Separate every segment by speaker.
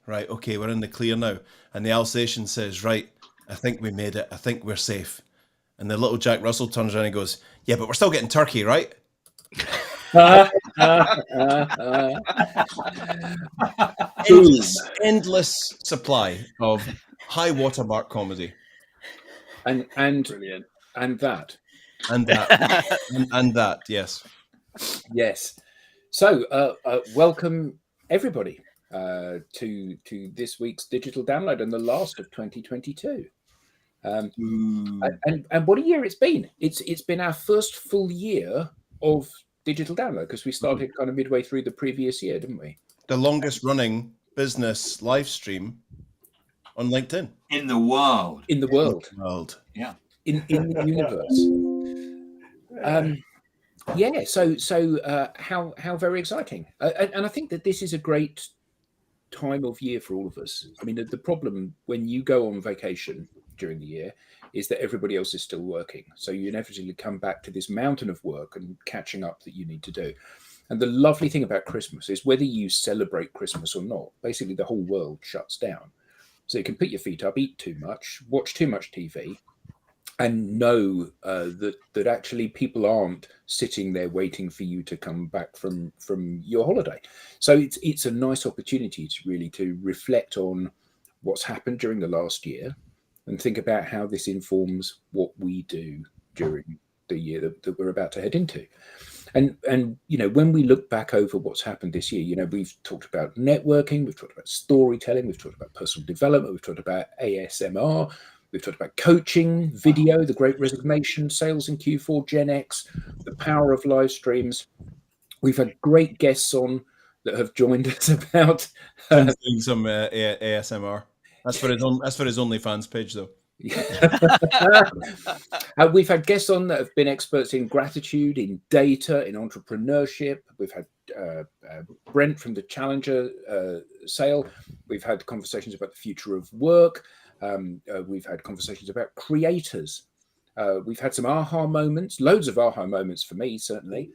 Speaker 1: right, okay, we're in the clear now. And the Alsatian says, right, I think we made it. I think we're safe. And the little Jack Russell turns around and goes, yeah, but we're still getting turkey, right? Endless supply of high watermark comedy.
Speaker 2: And
Speaker 3: Brilliant.
Speaker 2: and that.
Speaker 1: And that. and that, yes.
Speaker 2: Yes. So welcome everybody to this week's digital download and the last of 2022. And what a year it's been. It's been our first full year of digital download because we started kind of midway through the previous year, didn't we?
Speaker 1: The longest running business live stream on LinkedIn.
Speaker 3: In the world.
Speaker 2: In the world.
Speaker 3: Yeah.
Speaker 2: In the universe. Yeah, so how very exciting. And I think that this is a great time of year for all of us. I mean, the problem when you go on vacation during the year is that everybody else is still working. So you inevitably come back to this mountain of work and catching up that you need to do. And the lovely thing about Christmas is whether you celebrate Christmas or not, basically the whole world shuts down. So you can put your feet up, eat too much, watch too much TV, and know that actually people aren't sitting there waiting for you to come back from your holiday. So it's a nice opportunity to really reflect on what's happened during the last year and think about how this informs what we do during the year that we're about to head into. And you know, when we look back over what's happened this year, you know, we've talked about networking, we've talked about storytelling, we've talked about personal development, we've talked about ASMR, we've talked about coaching, video, the Great Resignation, sales in Q4, Gen X, the power of live streams. We've had great guests on that have joined us about
Speaker 1: doing some ASMR. That's for his OnlyFans page, though.
Speaker 2: We've had guests on that have been experts in gratitude, in data, in entrepreneurship. We've had Brent from the Challenger sale. We've had conversations about the future of work. We've had conversations about creators. We've had some aha moments, loads of aha moments for me, certainly.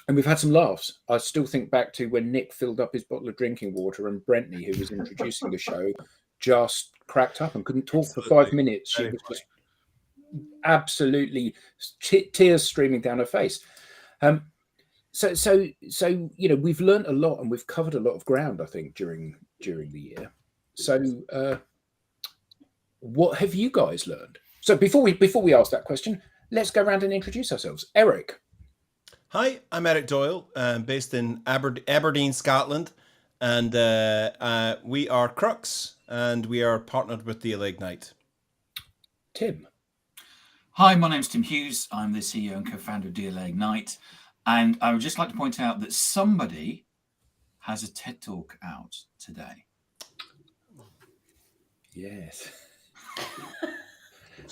Speaker 2: And we've had some laughs. I still think back to when Nick filled up his bottle of drinking water and Brentney, who was introducing the show, just cracked up and couldn't talk for 5 minutes. She was just absolutely tears streaming down her face. So you know, we've learned a lot and we've covered a lot of ground, I think, during the year. So what have you guys learned? So before we ask that question, let's go around and introduce ourselves. Eric.
Speaker 1: Hi, I'm Eric Doyle, based in Aberdeen, Scotland, and we are Crux, and we are partnered with DLA Ignite.
Speaker 2: Tim.
Speaker 3: Hi, my name's Tim Hughes. I'm the CEO and co-founder of DLA Ignite, and I would just like to point out that somebody has a TED Talk out today.
Speaker 2: Yes.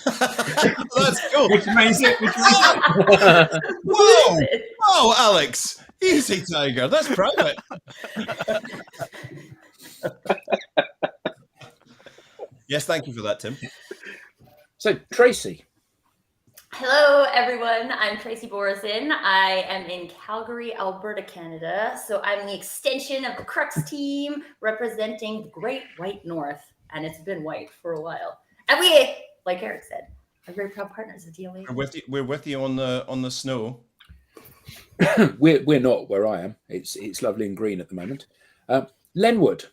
Speaker 1: That's cool.
Speaker 3: Which makes it.
Speaker 1: Whoa, Alex, easy, Tiger. That's private. Yes, thank you for that, Tim.
Speaker 2: So, Tracy.
Speaker 4: Hello, everyone. I'm Tracy Borison. I am in Calgary, Alberta, Canada. So I'm the extension of the Crux team representing the Great White North. And it's been white for a while. And we, like Eric said, are very proud partners of DLA.
Speaker 1: We're with you on the snow.
Speaker 2: we're not where I am. It's lovely and green at the moment. Lenwood.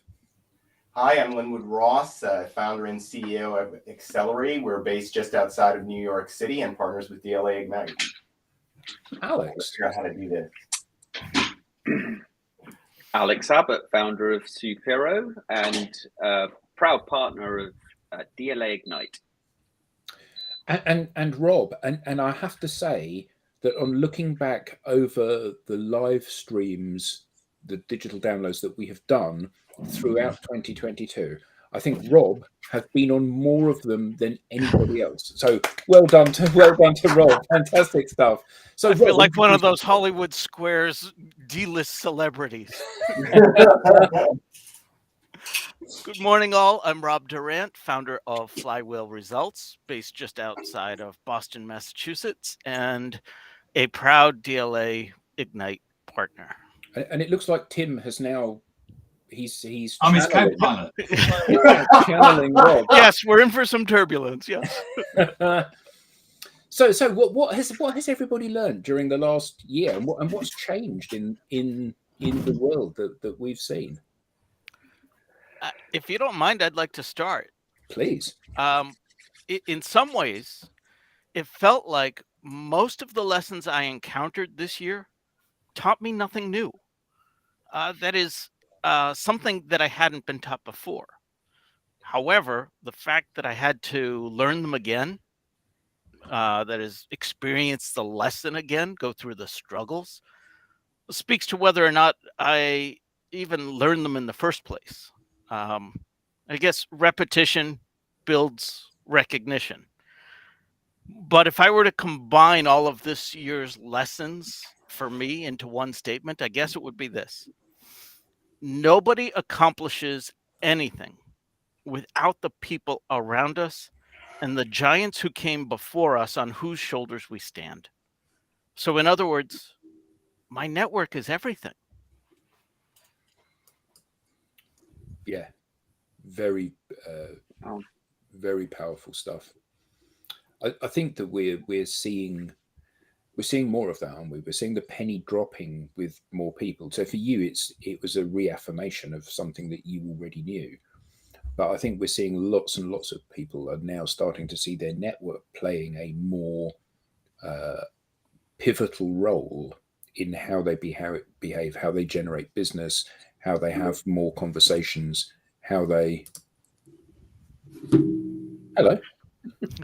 Speaker 5: Hi, I'm Linwood Ross, founder and CEO of Accelerate. We're based just outside of New York City and partners with DLA Ignite.
Speaker 2: Alex.
Speaker 5: Let's figure out how to do this.
Speaker 6: Alex Abbott, founder of Supero and proud partner of DLA Ignite.
Speaker 2: And Rob, and I have to say that on looking back over the live streams, the digital downloads that we have done throughout 2022, I think Rob has been on more of them than anybody else. So well done to Rob. Fantastic stuff. So
Speaker 7: I feel like one of those Hollywood Squares D-list celebrities. Good morning, all. I'm Rob Durant, founder of Flywheel Results, based just outside of Boston, Massachusetts, and a proud DLA Ignite partner.
Speaker 2: And it looks like Tim has now he's
Speaker 3: I'm his
Speaker 2: channeling,
Speaker 3: co-pilot.
Speaker 2: channeling Rob.
Speaker 7: Yes, we're in for some turbulence. Yes.
Speaker 2: So what has everybody learned during the last year, and what's changed in the world that we've seen?
Speaker 7: If you don't mind, I'd like to start.
Speaker 2: Please.
Speaker 7: In some ways, it felt like most of the lessons I encountered this year taught me nothing new. That is something that I hadn't been taught before. However, the fact that I had to learn them again, that is, experience the lesson again, go through the struggles, speaks to whether or not I even learned them in the first place. I guess repetition builds recognition. But if I were to combine all of this year's lessons for me into one statement, I guess it would be this: nobody accomplishes anything without the people around us and the giants who came before us on whose shoulders we stand. So, in other words, my network is everything.
Speaker 2: Yeah, very very powerful stuff. I think that we're seeing more of that, aren't we? We're seeing the penny dropping with more people. So for you, it was a reaffirmation of something that you already knew. But I think we're seeing lots and lots of people are now starting to see their network playing a more pivotal role in how they behave, how they generate business, how they have more conversations, how they. Hello.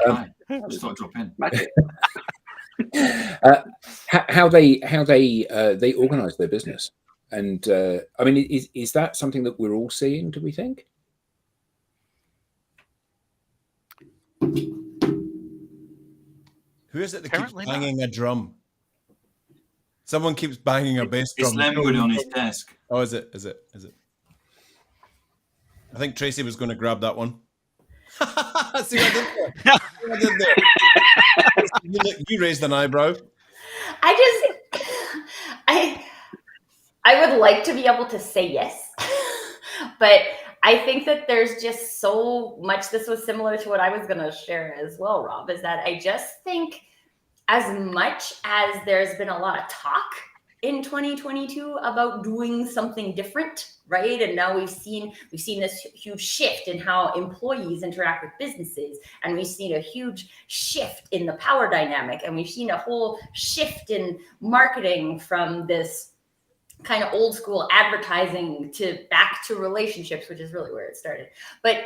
Speaker 3: Hi. Just thought I'd drop in.
Speaker 6: Magic.
Speaker 2: How they organise their business, and I mean, is that something that we're all seeing? Do we think?
Speaker 1: Who is it that
Speaker 7: Apparently
Speaker 1: keeps
Speaker 7: not.
Speaker 1: banging a drum? Someone keeps banging a bass
Speaker 3: It's
Speaker 1: drum.
Speaker 3: Lenwood on his desk.
Speaker 1: Oh, is it? I think Tracy was going to grab that one. See what I did there? You raised an eyebrow.
Speaker 4: I would like to be able to say yes, but I think that there's just so much. This was similar to what I was going to share as well, Rob, is that I just think as much as there's been a lot of talk in 2022 about doing something different, right? And now we've seen this huge shift in how employees interact with businesses, and we've seen a huge shift in the power dynamic, and we've seen a whole shift in marketing from this kind of old school advertising to back to relationships, which is really where it started. But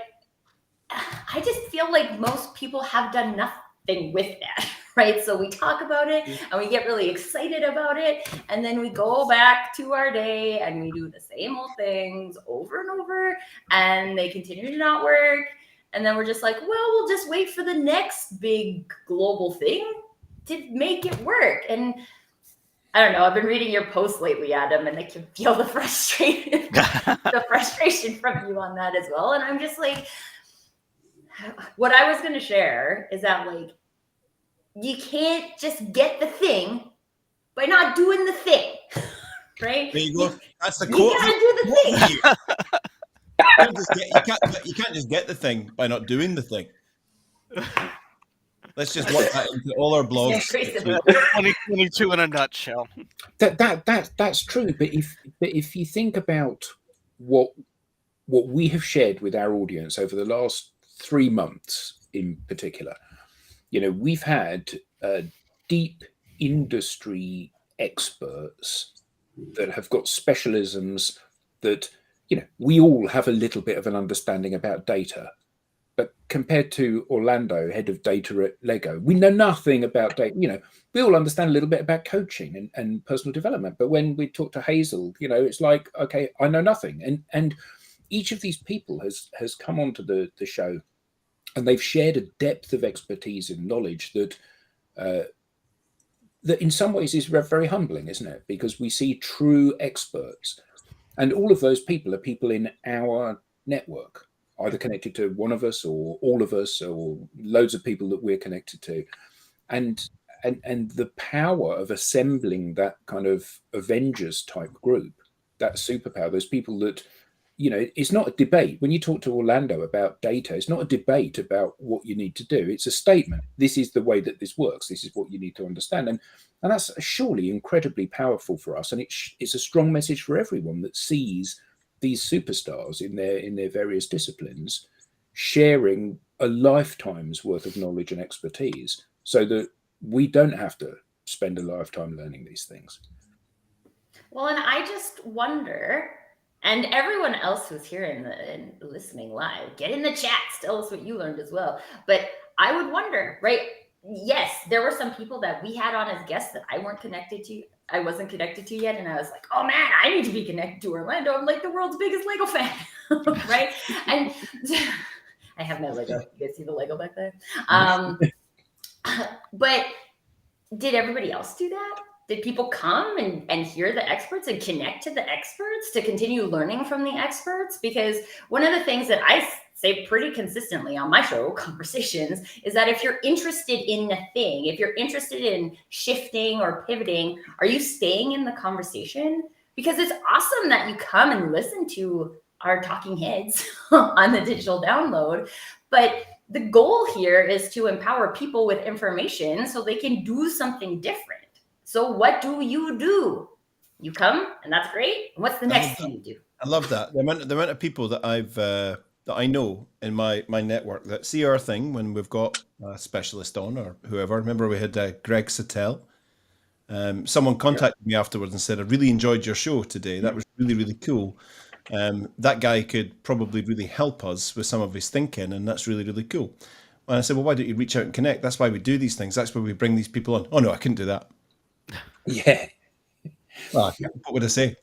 Speaker 4: I just feel like most people have done nothing with that, right? So we talk about it and we get really excited about it, and then we go back to our day and we do the same old things over and over, and they continue to not work. And then we're just like, well, we'll just wait for the next big global thing to make it work. And I don't know, I've been reading your posts lately, Adam, and I can feel the frustration from you on that as well. And I'm just like, what I was going to share is that, like, you can't just get the thing by not doing the thing, right?
Speaker 1: There you go. That's the
Speaker 4: You
Speaker 1: quote.
Speaker 4: gotta do the thing.
Speaker 1: You can't just get the thing by not doing the thing. Let's just work that into all our blogs.
Speaker 7: 2022 in a nutshell.
Speaker 2: That's true. But if you think about what we have shared with our audience over the last 3 months in particular, you know, we've had deep industry experts that have got specialisms that, you know, we all have a little bit of an understanding about data. But compared to Orlando, head of data at Lego, we know nothing about data. You know, we all understand a little bit about coaching and personal development. But when we talk to Hazel, you know, it's like, okay, I know nothing. And each of these people has come onto the show, and they've shared a depth of expertise and knowledge that that in some ways is very humbling, isn't it? Because we see true experts, and all of those people are people in our network, either connected to one of us or all of us or loads of people that we're connected to. And the power of assembling that kind of Avengers type group, that superpower, those people that you know, it's not a debate. When you talk to Orlando about data, it's not a debate about what you need to do. It's a statement. This is the way that this works. This is what you need to understand. And that's surely incredibly powerful for us. And it's a strong message for everyone that sees these superstars in their various disciplines sharing a lifetime's worth of knowledge and expertise, so that we don't have to spend a lifetime learning these things.
Speaker 4: Well, and I just wonder, and everyone else who's here and listening live, get in the chat, tell us what you learned as well. But I would wonder, right? Yes, there were some people that we had on as guests that I wasn't connected to yet. And I was like, oh man, I need to be connected to Orlando. I'm like the world's biggest Lego fan, right? And I have my Lego. You guys see the Lego back there? But did everybody else do that? Did people come and hear the experts and connect to the experts to continue learning from the experts? Because one of the things that I say pretty consistently on my show, Conversations, is that if you're interested in a thing, if you're interested in shifting or pivoting, are you staying in the conversation? Because it's awesome that you come and listen to our talking heads on the digital download, but the goal here is to empower people with information so they can do something different. So what do? You come, and that's great. And what's the next thing you do?
Speaker 1: I love that. The amount of people that that I know in my network that see our thing when we've got a specialist on or whoever. Remember we had Greg Sattel. Someone contacted me afterwards and said, I really enjoyed your show today. That was really, really cool. That guy could probably really help us with some of his thinking, and that's really, really cool. And I said, well, why don't you reach out and connect? That's why we do these things. That's why we bring these people on. Oh, no, I couldn't do that.
Speaker 2: Yeah.
Speaker 1: Well, what would I say?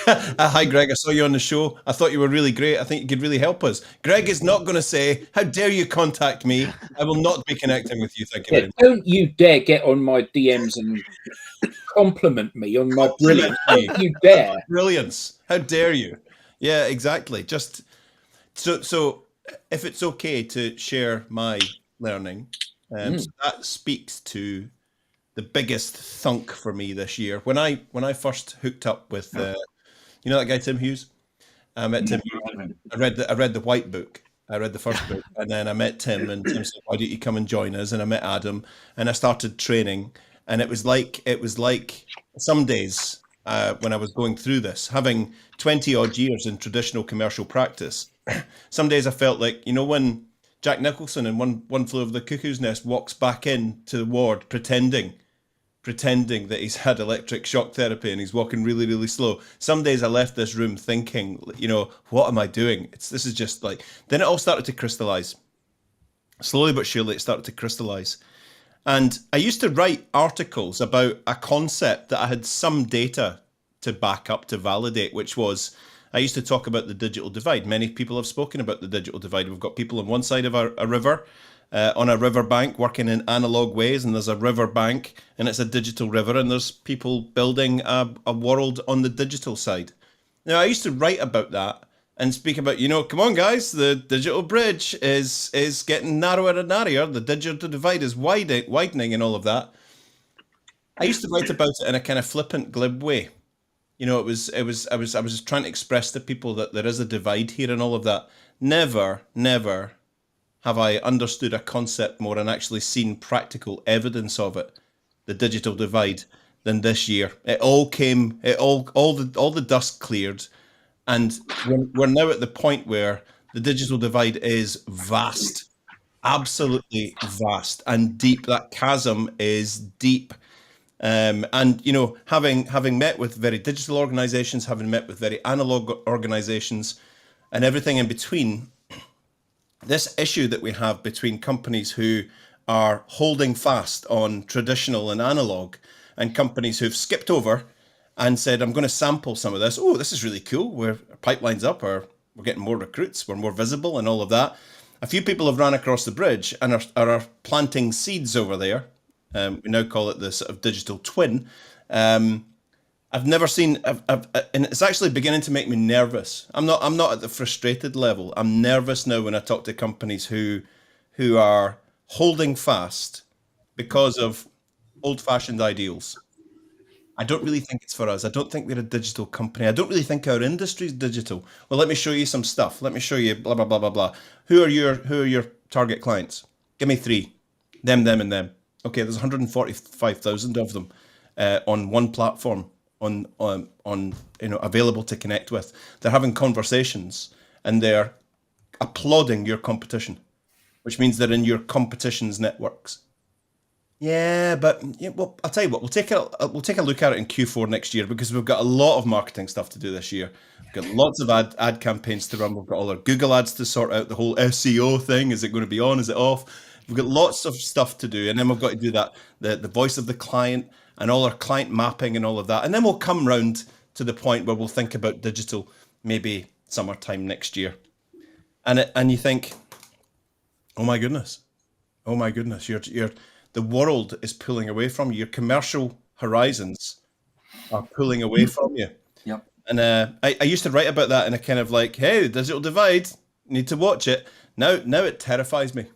Speaker 1: Hi, Greg. I saw you on the show. I thought you were really great. I think you could really help us. Greg is not going to say, how dare you contact me? I will not be connecting with you. Thank you very much.
Speaker 2: Don't you dare get on my DMs and compliment me on my brilliance. Don't you dare.
Speaker 1: Brilliance. How dare you? Yeah, exactly. Just so if it's okay to share my learning, so that speaks to the biggest thunk for me this year. When I first hooked up with you know that guy Tim Hughes? I met Tim. I read the White Book. I read the first book, and then I met Tim, and Tim said, "Why don't you come and join us?" And I met Adam, and I started training. And it was like some days when I was going through this, having 20 odd years in traditional commercial practice. Some days I felt like, you know, when Jack Nicholson in One Flew Over the Cuckoo's Nest walks back into the ward pretending that he's had electric shock therapy and he's walking really, really slow. Some days I left this room thinking, you know, what am I doing? This is just like, then it all started to crystallize. Slowly but surely it started to crystallize. And I used to write articles about a concept that I had some data to back up, to validate, which was, I used to talk about the digital divide. Many people have spoken about the digital divide. We've got people on one side of a river, on a river bank, working in analog ways, and there's a river bank, and it's a digital river, and there's people building a world on the digital side. Now, I used to write about that and speak about, you know, come on, guys, the digital bridge is getting narrower and narrower. The digital divide is widening and all of that. I used to write about it in a kind of flippant, glib way. You know, I was just trying to express to people that there is a divide here and all of that. Never have I understood a concept more and actually seen practical evidence of it, the digital divide, than this year. It all came, all the dust cleared. And we're now at the point where the digital divide is vast, absolutely vast and deep. That chasm is deep. And, you know, having met with very digital organizations, having met with very analog organizations and everything in between, this issue that we have between companies who are holding fast on traditional and analog and companies who've skipped over and said, I'm going to sample some of this. Oh, this is really cool. Our pipeline's up, or we're getting more recruits, we're more visible and all of that. A few people have ran across the bridge and are planting seeds over there. We now call it the sort of digital twin. I've never seen, and it's actually beginning to make me nervous. I'm not at the frustrated level. I'm nervous now when I talk to companies who are holding fast because of old-fashioned ideals. I don't really think it's for us. I don't think we're a digital company. I don't really think our industry is digital. Well, let me show you some stuff. Let me show you blah blah blah blah blah. Who are your target clients? Give me 3. Them, and them. Okay, there's 145,000 of them on one platform on available to connect with. They're having conversations and they're applauding your competition, which means they're in your competition's networks. Yeah, but well, I'll tell you what. We'll take a look at it in Q4 next year because we've got a lot of marketing stuff to do this year. We've got lots of ad campaigns to run. We've got all our Google ads to sort out. The whole SEO thing. Is it going to be on? Is it off? We've got lots of stuff to do, and then we've got to do that the voice of the client and all our client mapping and all of that, and then we'll come round to the point where we'll think about digital maybe summertime next year, and you think, oh my goodness, you're the world is pulling away from you. Your commercial horizons are pulling away from you.
Speaker 3: Yep.
Speaker 1: And I used to write about that in a kind of like, hey, the digital divide, need to watch it. Now it terrifies me.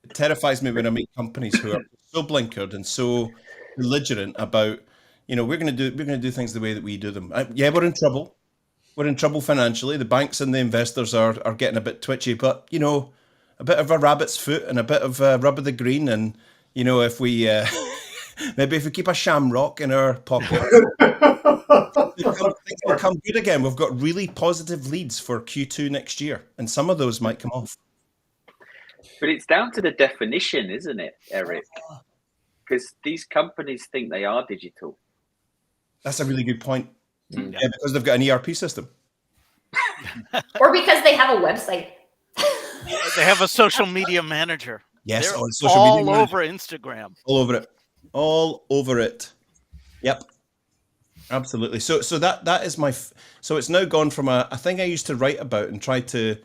Speaker 1: It terrifies me when I meet companies who are so blinkered and so belligerent about, we're going to do things the way that we do them. Yeah, we're in trouble. We're in trouble financially. The banks and the investors are getting a bit twitchy, but a bit of a rabbit's foot and a bit of rub of the green, and if we maybe if we keep a shamrock in our pocket, things will come good again. We've got really positive leads for Q2 next year, and some of those might come off.
Speaker 6: But it's down to the definition, isn't it, Eric? Because these companies think they are digital.
Speaker 1: That's a really good point. Yeah, because they've got an ERP system.
Speaker 4: Or because they have a website.
Speaker 7: They have a social media manager.
Speaker 1: Yes,
Speaker 7: they're
Speaker 1: on social media
Speaker 7: over Instagram.
Speaker 1: All over it. Yep, absolutely. So that is so it's now gone from a thing I used to write about and try to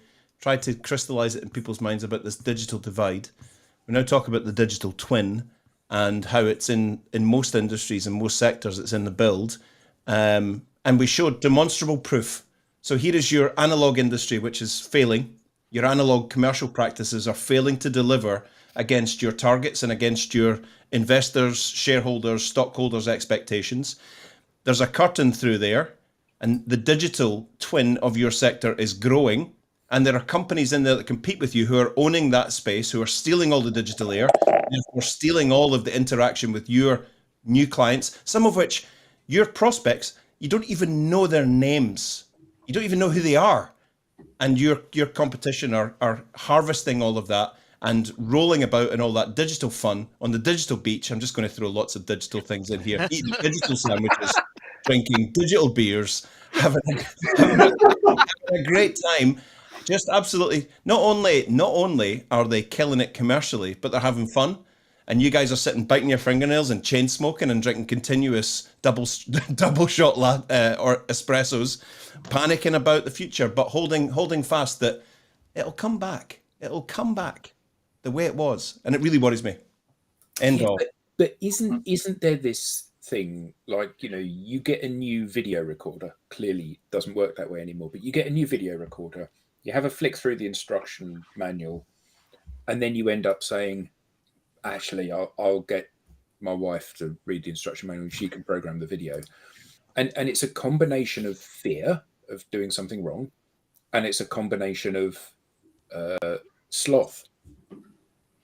Speaker 1: crystallize it in people's minds about this digital divide. We now talk about the digital twin and how it's in most industries and most sectors. It's in the build, and we showed demonstrable proof. So here is your analog industry, which is failing. Your analog commercial practices are failing to deliver against your targets and against your investors, shareholders, stockholders' expectations. There's a curtain through there, and the digital twin of your sector is growing. And there are companies in there that compete with you who are owning that space, who are stealing all the digital air, therefore stealing all of the interaction with your new clients, some of which your prospects, you don't even know their names. You don't even know who they are. And your competition are harvesting all of that and rolling about in all that digital fun on the digital beach. I'm just going to throw lots of digital things in here. Eating digital sandwiches, drinking digital beers, having a great time. Just absolutely. Not only are they killing it commercially, but they're having fun. And you guys are sitting biting your fingernails and chain smoking and drinking continuous double shot or espressos, panicking about the future, but holding fast that it'll come back. It'll come back the way it was, and it really worries me. End of.
Speaker 2: But isn't there this thing like you get a new video recorder? Clearly, it doesn't work that way anymore. But you get a new video recorder, you have a flick through the instruction manual, and then you end up saying, actually, I'll get my wife to read the instruction manual and she can program the video. And it's a combination of fear of doing something wrong, and it's a combination of sloth.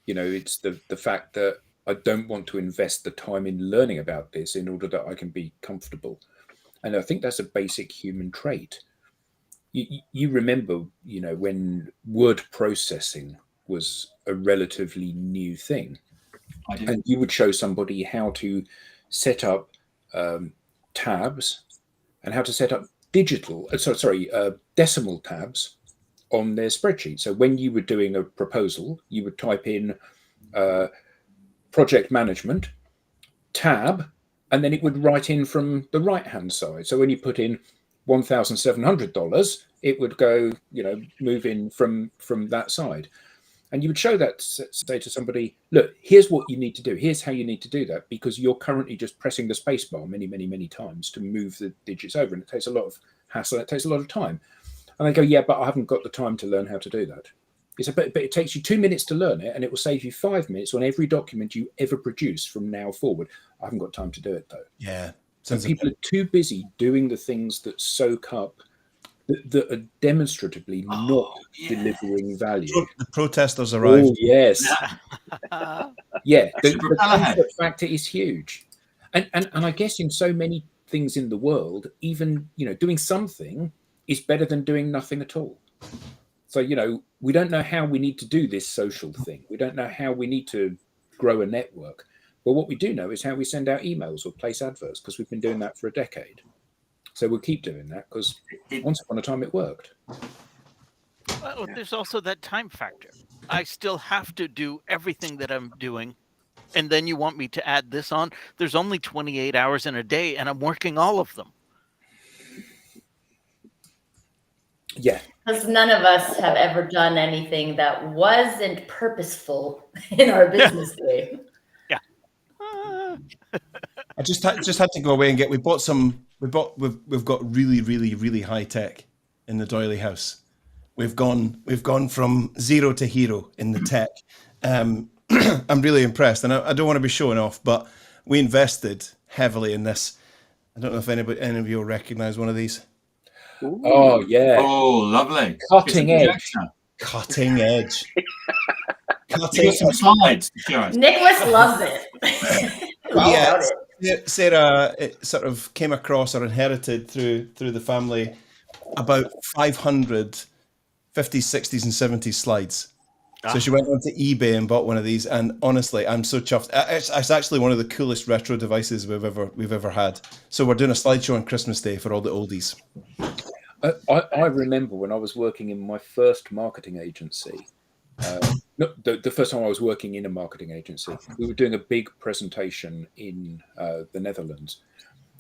Speaker 2: It's the fact that I don't want to invest the time in learning about this in order that I can be comfortable. And I think that's a basic human trait. You remember, when word processing was a relatively new thing.
Speaker 3: I do.
Speaker 2: And you would show somebody how to set up tabs and how to set up decimal tabs on their spreadsheet. So when you were doing a proposal, you would type in project management tab, and then it would write in from the right-hand side. So when you put in $1,700, it would go, move in from that side. And you would show that, say to somebody, look, here's what you need to do. Here's how you need to do that, because you're currently just pressing the space bar many, many, many times to move the digits over. And it takes a lot of hassle. It takes a lot of time. And they go, yeah, but I haven't got the time to learn how to do that. But it takes you 2 minutes to learn it, and it will save you 5 minutes on every document you ever produce from now forward. I haven't got time to do it, though.
Speaker 1: Yeah.
Speaker 2: And people are too busy doing the things that soak up, that are demonstratively not delivering value.
Speaker 1: The protesters arrived.
Speaker 2: Oh, yes. Yeah, the
Speaker 3: propeller head.
Speaker 2: comfort factor is huge. And I guess in so many things in the world, even, doing something is better than doing nothing at all. So, we don't know how we need to do this social thing. We don't know how we need to grow a network. But what we do know is how we send out emails or place adverts, because we've been doing that for a decade. So we'll keep doing that, because once upon a time it worked.
Speaker 7: Well, there's also that time factor. I still have to do everything that I'm doing. And then you want me to add this on? There's only 28 hours in a day, and I'm working all of them.
Speaker 2: Yeah.
Speaker 4: Because none of us have ever done anything that wasn't purposeful in our business day.
Speaker 7: Yeah.
Speaker 1: I just had to go away and we've got really, really, really high tech in the Doyley house. We've gone from zero to hero in the tech. I'm really impressed, and I don't want to be showing off, but we invested heavily in this. I don't know if any of you will recognize one of these.
Speaker 2: Ooh. Oh, yeah.
Speaker 3: Oh, lovely.
Speaker 2: Cutting edge.
Speaker 1: Cutting edge.
Speaker 3: Cutting some slides.
Speaker 4: Nicholas loves it.
Speaker 1: Yeah, Sarah sort of came across or inherited through the family about 500 50s, 60s, and 70s slides. So she went onto eBay and bought one of these, and honestly, I'm so chuffed. It's actually one of the coolest retro devices we've ever had. So we're doing a slideshow on Christmas Day for all the oldies.
Speaker 2: I remember when I was working in my first marketing agency. The first time I was working in a marketing agency, we were doing a big presentation in the Netherlands,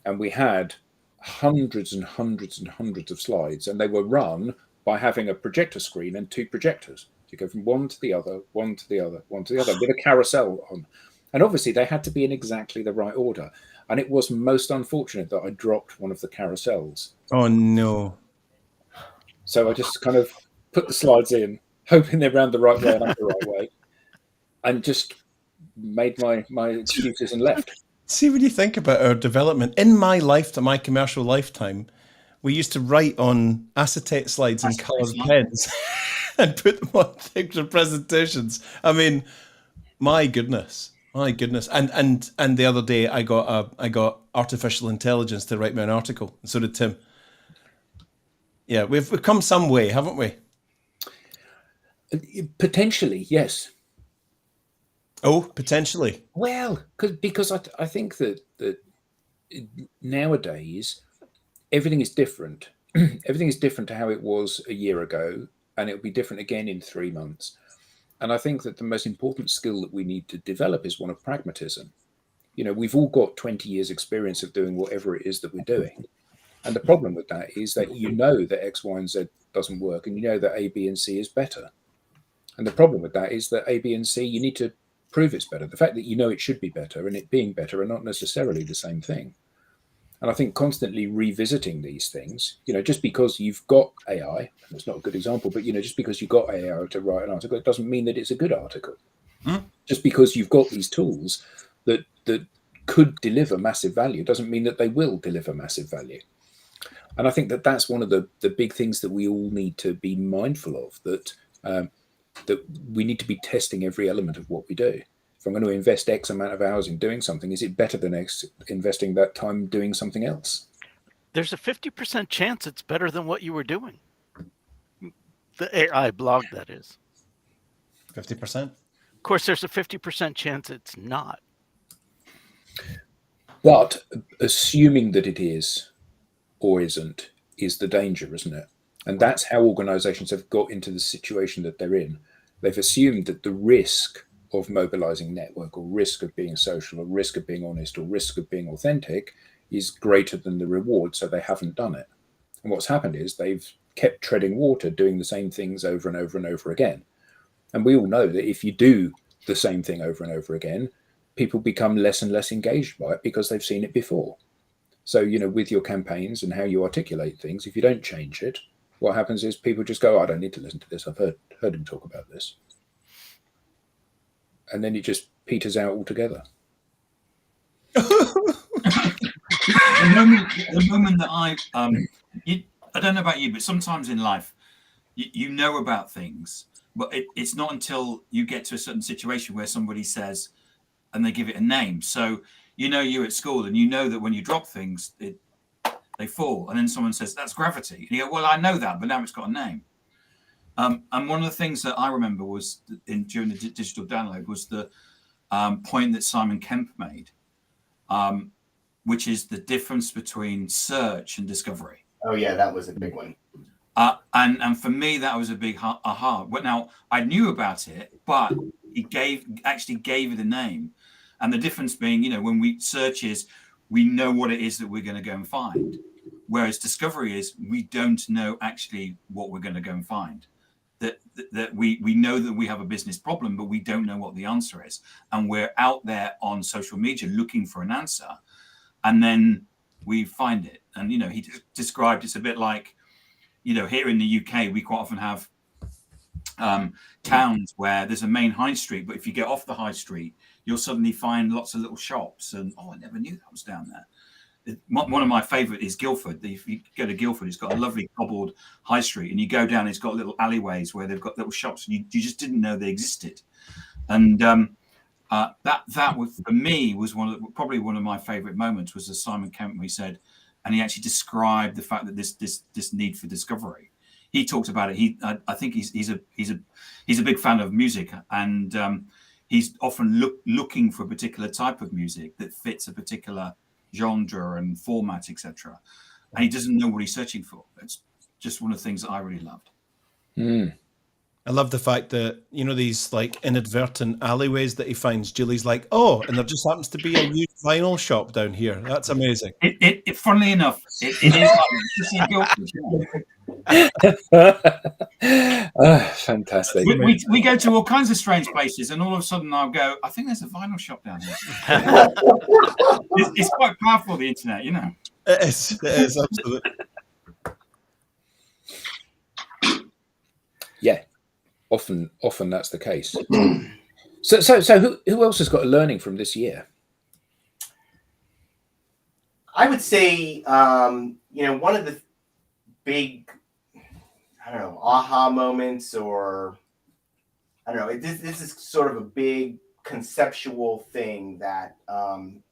Speaker 2: and we had hundreds and hundreds and hundreds of slides, and they were run by having a projector screen and two projectors. You go from one to the other, one to the other, one to the other, with a carousel on. And obviously they had to be in exactly the right order. And it was most unfortunate that I dropped one of the carousels.
Speaker 1: Oh, no.
Speaker 2: So I just kind of put the slides in, hoping they're round the right way and up the right way, and just made my excuses and left.
Speaker 1: See, when you think about our development, in my lifetime, my commercial lifetime, we used to write on acetate slides and coloured pens and put them on things for presentations. I mean, my goodness. And the other day I got artificial intelligence to write me an article, and so did Tim. Yeah, we've come some way, haven't we?
Speaker 2: Potentially, yes.
Speaker 1: Oh, potentially.
Speaker 2: Well, because I think that nowadays everything is different. Everything is different to how it was a year ago, and it'll be different again in 3 months. And I think that the most important skill that we need to develop is one of pragmatism. We've all got 20 years experience of doing whatever it is that we're doing. And the problem with that is that that X, Y, and Z doesn't work, and that A, B, and C is better. And the problem with that is that A, B, and C, you need to prove it's better. The fact that it should be better and it being better are not necessarily the same thing. And I think constantly revisiting these things, just because you've got AI, and it's not a good example, but, just because you've got AI to write an article, it doesn't mean that it's a good article. Just because you've got these tools that could deliver massive value doesn't mean that they will deliver massive value. And I think that that's one of the big things that we all need to be mindful of, that we need to be testing every element of what we do. If I'm going to invest X amount of hours in doing something, is it better than investing that time doing something else?
Speaker 7: There's a 50% chance it's better than what you were doing. The AI blog, that is.
Speaker 1: 50%?
Speaker 7: Of course, there's a 50% chance it's not.
Speaker 2: But assuming that it is or isn't is the danger, isn't it? And that's how organizations have got into the situation that they're in. They've assumed that the risk of mobilizing network, or risk of being social, or risk of being honest, or risk of being authentic is greater than the reward, so they haven't done it. And what's happened is they've kept treading water, doing the same things over and over and over again. And we all know that if you do the same thing over and over again, people become less and less engaged by it because they've seen it before. So, with your campaigns and how you articulate things, if you don't change it, what happens is people just go, I don't need to listen to this. I've heard him talk about this. And then it just peters out altogether.
Speaker 3: The moment that I don't know about you, but sometimes in life, you know about things, but it's not until you get to a certain situation where somebody says, and they give it a name. So you're at school, and you know that when you drop things, they fall, and then someone says that's gravity, and you go, well, I know that, but now it's got a name. And one of the things that I remember was during the digital download was the point that Simon Kemp made, which is the difference between search and discovery.
Speaker 5: Oh yeah, that was a big one.
Speaker 3: And for me, that was a big aha. But now I knew about it, but he actually gave it a name. And the difference being, when we search is we know what it is that we're going to go and find, whereas discovery is we don't know actually what we're going to go and find. That we know that we have a business problem, but we don't know what the answer is, and we're out there on social media looking for an answer, and then we find it. And he described it's a bit like, here in the UK, we quite often have towns where there's a main high street, but if you get off the high street, you'll suddenly find lots of little shops, and I never knew that was down there. One of my favorite is Guildford. If you go to Guildford, it's got a lovely cobbled high street, and you go down, it's got little alleyways where they've got little shops, and you just didn't know they existed. And that was, for me, was probably one of my favorite moments was the Simon Kemp, where he said, and he actually described the fact that this need for discovery. He talked about it. I think he's a big fan of music, and he's often looking for a particular type of music that fits a particular genre and format, etc. And he doesn't know what he's searching for. It's just one of the things that I really loved.
Speaker 1: I love the fact that, these like inadvertent alleyways that he finds, Julie's like, oh, and there just happens to be a used vinyl shop down here. That's amazing.
Speaker 3: It funnily enough, it
Speaker 2: is fantastic.
Speaker 3: We go to all kinds of strange places, and all of a sudden I'll go, I think there's a vinyl shop down here. It's quite powerful, the internet,
Speaker 1: It is absolutely.
Speaker 2: Yeah, often that's the case. So who else has got a learning from this year?
Speaker 5: I would say, one of the big, aha moments, or this is sort of a big conceptual thing that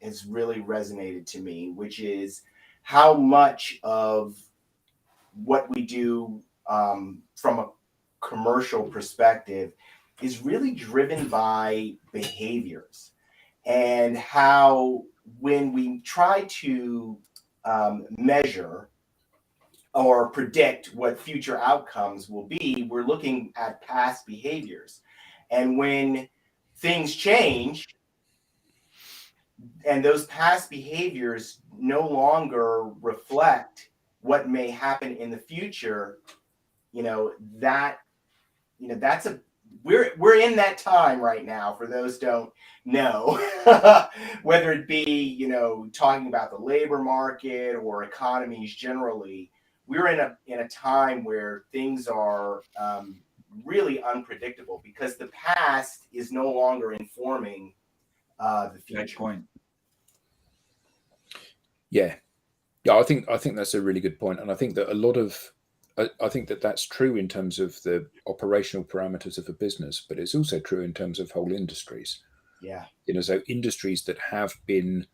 Speaker 5: has really resonated to me, which is how much of what we do from a commercial perspective is really driven by behaviors, and how when we try to measure or predict what future outcomes will be, we're looking at past behaviors. And when things change and those past behaviors no longer reflect what may happen in the future, we're in that time right now. For those don't know, whether it be talking about the labor market or economies generally, we're in a time where things are really unpredictable, because the past is no longer informing the future.
Speaker 3: Good point.
Speaker 2: Yeah, I think that's a really good point, and I think that I think that's true in terms of the operational parameters of a business, but it's also true in terms of whole industries.
Speaker 5: Yeah.
Speaker 2: So industries that have been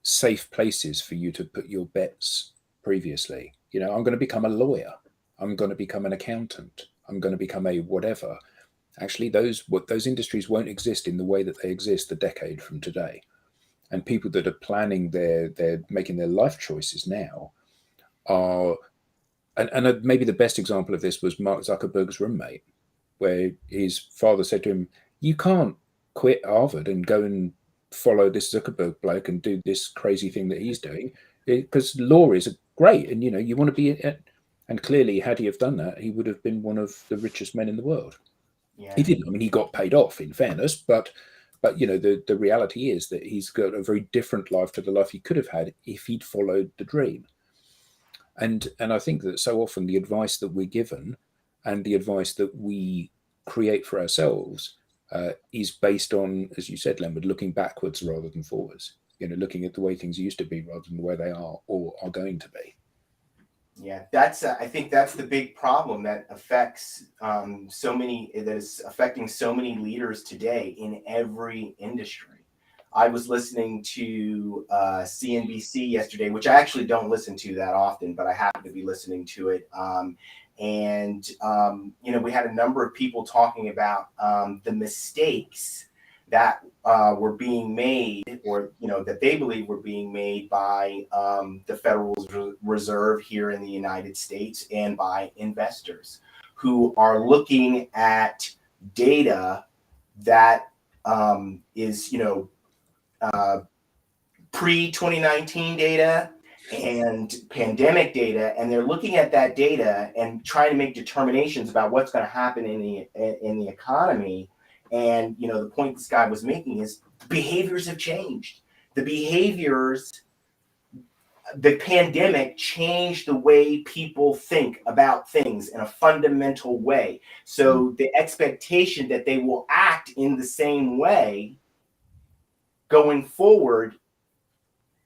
Speaker 2: safe places for you to put your bets previously. I'm going to become a lawyer. I'm going to become an accountant. I'm going to become a whatever. Actually, those industries won't exist in the way that they exist a decade from today. And people that are planning they're making their life choices now are. And maybe the best example of this was Mark Zuckerberg's roommate, where his father said to him, you can't quit Harvard and go and follow this Zuckerberg bloke and do this crazy thing that he's doing, because law is great, and you want to be and clearly, had he have done that, he would have been one of the richest men in the world. Yeah. He didn't. I mean, he got paid off, in fairness, but the reality is that he's got a very different life to the life he could have had if he'd followed the dream. And I think that so often the advice that we're given and the advice that we create for ourselves is based on, as you said, Leonard, looking backwards rather than forwards. looking at the way things used to be rather than the way they are or are going to be.
Speaker 5: Yeah, that's I think that's the big problem that affects that is affecting so many leaders today in every industry. I was listening to CNBC yesterday, which I actually don't listen to that often, but I happen to be listening to it. We had a number of people talking about the mistakes that were being made, or that they believe were being made by the Federal Reserve here in the United States and by investors who are looking at data that is pre-2019 data and pandemic data, and they're looking at that data and trying to make determinations about what's going to happen in the economy. And the point this guy was making is behaviors have changed. The pandemic changed the way people think about things in a fundamental way. So the expectation that they will act in the same way going forward,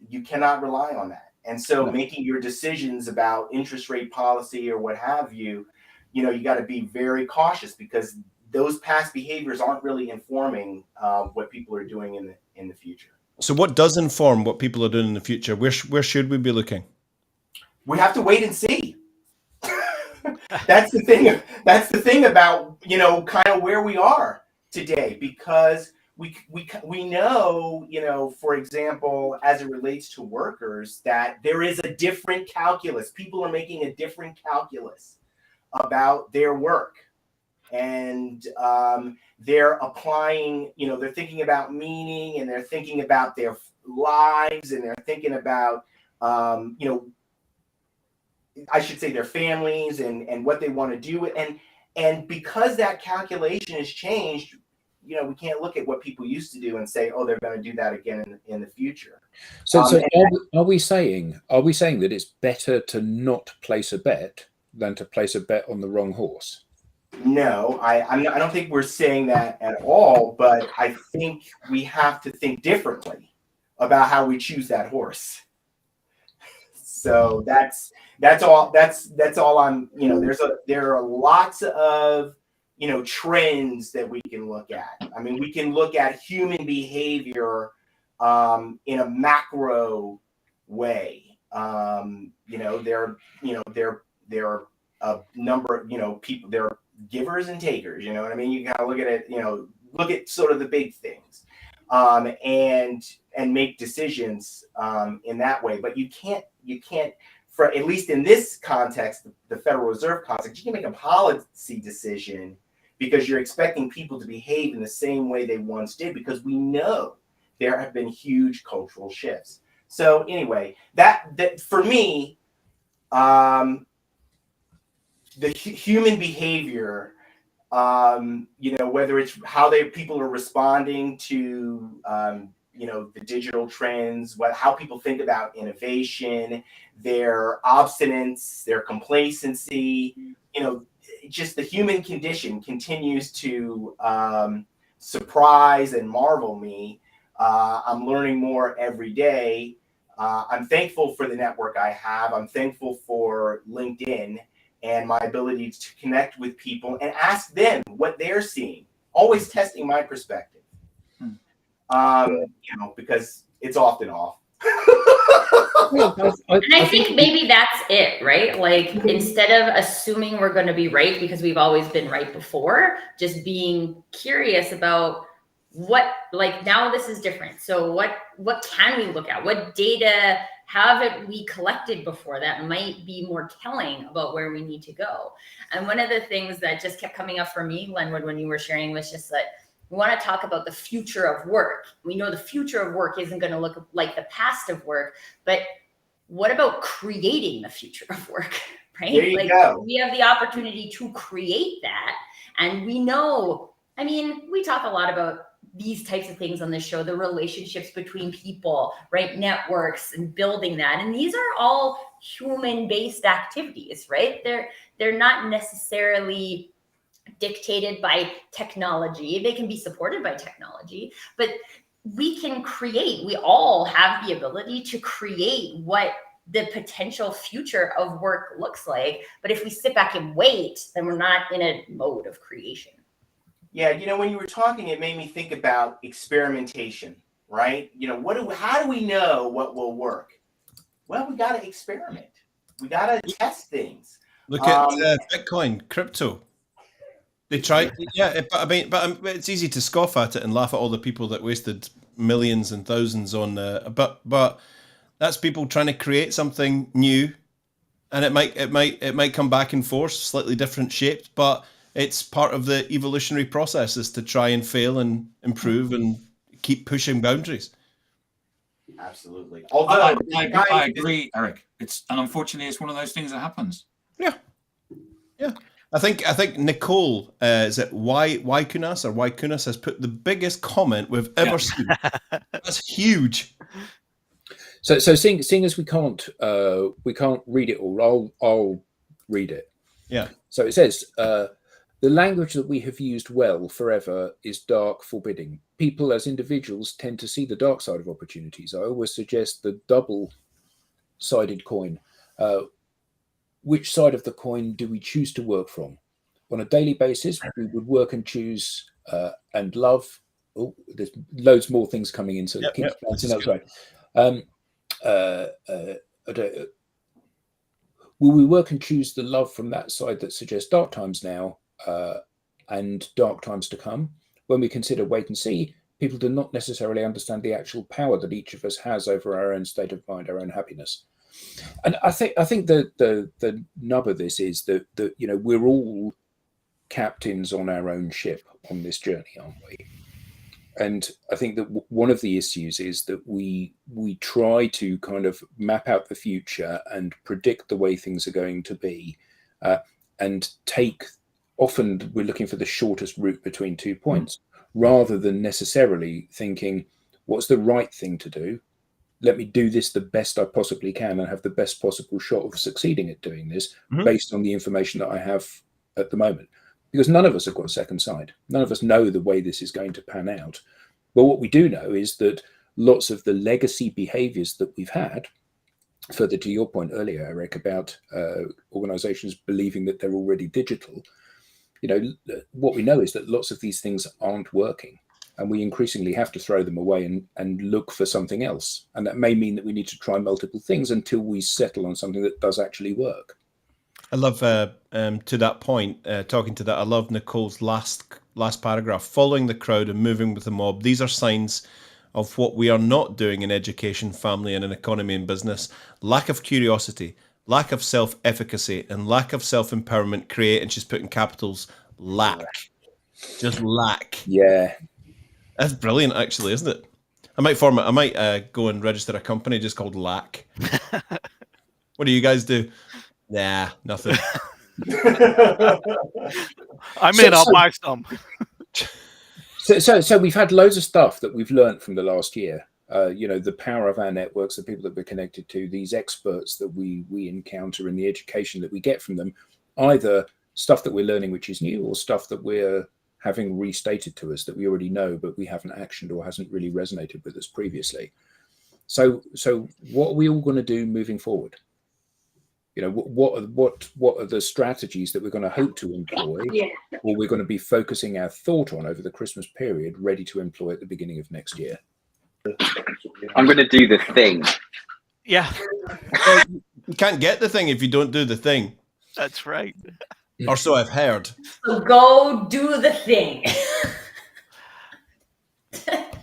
Speaker 5: you cannot rely on that. And so making your decisions about interest rate policy or what have you, you got to be very cautious, because those past behaviors aren't really informing what people are doing in the future.
Speaker 1: So what does inform what people are doing in the future? Where should we be looking?
Speaker 5: We have to wait and see. That's the thing. That's the thing about, kind of where we are today, because we know, for example, as it relates to workers, that there is a different calculus. People are making a different calculus about their work. And they're applying, they're thinking about meaning, and they're thinking about their lives, and they're thinking about, I should say, their families and what they want to do. And because that calculation has changed, we can't look at what people used to do and say, oh, they're going to do that again in the future.
Speaker 2: So are we saying that it's better to not place a bet than to place a bet on the wrong horse?
Speaker 5: No, I don't think we're saying that at all, but I think we have to think differently about how we choose that horse. So that's all I'm, there are lots of, trends that we can look at. I mean, we can look at human behavior in a macro way. There are a number of, people, there are givers and takers, you know what I mean? You gotta look at it, look at sort of the big things, and make decisions in that way. But you can't, for at least in this context, the Federal Reserve context, you can make a policy decision because you're expecting people to behave in the same way they once did, because we know there have been huge cultural shifts. So anyway, that for me, the human behavior, whether it's how people are responding to, the digital trends, how people think about innovation, their obstinance, their complacency, just the human condition continues to surprise and marvel me. I'm learning more every day. I'm thankful for the network I have. I'm thankful for LinkedIn and my ability to connect with people and ask them what they're seeing, always testing my perspective. Because it's often off.
Speaker 4: And I think maybe that's it, right? Like, instead of assuming we're going to be right because we've always been right before, just being curious about what, like, now this is different. So what can we look at? What data have we collected before that might be more telling about where we need to go? And one of the things that just kept coming up for me, Glenwood, when you were sharing, was just that we want to talk about the future of work. We know the future of work isn't going to look like the past of work, but what about creating the future of work, right?
Speaker 5: There you go.
Speaker 4: We have the opportunity to create that. And we know, I mean, we talk a lot about these types of things on this show, the relationships between people, right? Networks and building that. And these are all human-based activities, right? They're not necessarily dictated by technology. They can be supported by technology, but we can create, we all have the ability to create what the potential future of work looks like. But if we sit back and wait, then we're not in a mode of creation.
Speaker 5: Yeah, when you were talking, it made me think about experimentation, right? How do we know what will work? Well, we got to experiment. We got to test things.
Speaker 1: Look at Bitcoin, crypto. They try, yeah. But it's easy to scoff at it and laugh at all the people that wasted millions and thousands on. But that's people trying to create something new, and it might come back in force, slightly different shaped, but it's part of the evolutionary process is to try and fail and improve and keep pushing boundaries.
Speaker 5: Absolutely.
Speaker 3: Although I agree, Eric. Unfortunately, it's one of those things that happens.
Speaker 1: Yeah. I think Nicole is it Kunas or Kunas has put the biggest comment we've ever seen. That's huge.
Speaker 2: So seeing as we can't read it all, I'll read it.
Speaker 1: Yeah.
Speaker 2: So it says, the language that we have used well forever is dark, forbidding. People as individuals tend to see the dark side of opportunities. I always suggest the double-sided coin. Which side of the coin do we choose to work from? On a daily basis, we would work and choose and love. Oh, there's loads more things coming in, so keep bouncing up. Right. Will we work and choose the love from that side that suggests dark times now and dark times to come? When we consider wait and see, people do not necessarily understand the actual power that each of us has over our own state of mind, our own happiness. And I think the nub of this is that we're all captains on our own ship on this journey, aren't we? And I think that one of the issues is that we try to kind of map out the future and predict the way things are going to be, and often we're looking for the shortest route between 2 points, rather than necessarily thinking, what's the right thing to do? Let me do this the best I possibly can and have the best possible shot of succeeding at doing this based on the information that I have at the moment. Because none of us have got a second sight. None of us know the way this is going to pan out. But what we do know is that lots of the legacy behaviors that we've had, further to your point earlier, Eric, about organizations believing that they're already digital, what we know is that lots of these things aren't working. And we increasingly have to throw them away and look for something else. And that may mean that we need to try multiple things until we settle on something that does actually work.
Speaker 1: I love to that point, talking to that, I love Nicole's last paragraph. Following the crowd and moving with the mob, these are signs of what we are not doing in education, family, and in economy and business. Lack of curiosity, lack of self-efficacy, and lack of self-empowerment create, and she's putting capitals, lack. Just lack.
Speaker 2: Yeah.
Speaker 1: That's brilliant, actually, isn't it? I might go and register a company just called Lack. What do you guys do? Nah, nothing.
Speaker 7: I'll buy some.
Speaker 2: So we've had loads of stuff that we've learned from the last year. The power of our networks, the people that we're connected to, these experts that we encounter, and the education that we get from them, either stuff that we're learning which is new, or stuff that we're having restated to us that we already know but we haven't actioned or hasn't really resonated with us previously. So what are we all going to do moving forward? What are the strategies that we're going to hope to employ, or we're going to be focusing our thought on over the Christmas period, ready to employ at the beginning of next year?
Speaker 6: I'm going to do the thing.
Speaker 7: Yeah.
Speaker 1: You can't get the thing if you don't do the thing.
Speaker 7: That's right.
Speaker 1: Or so I've heard.
Speaker 4: So go do the thing. But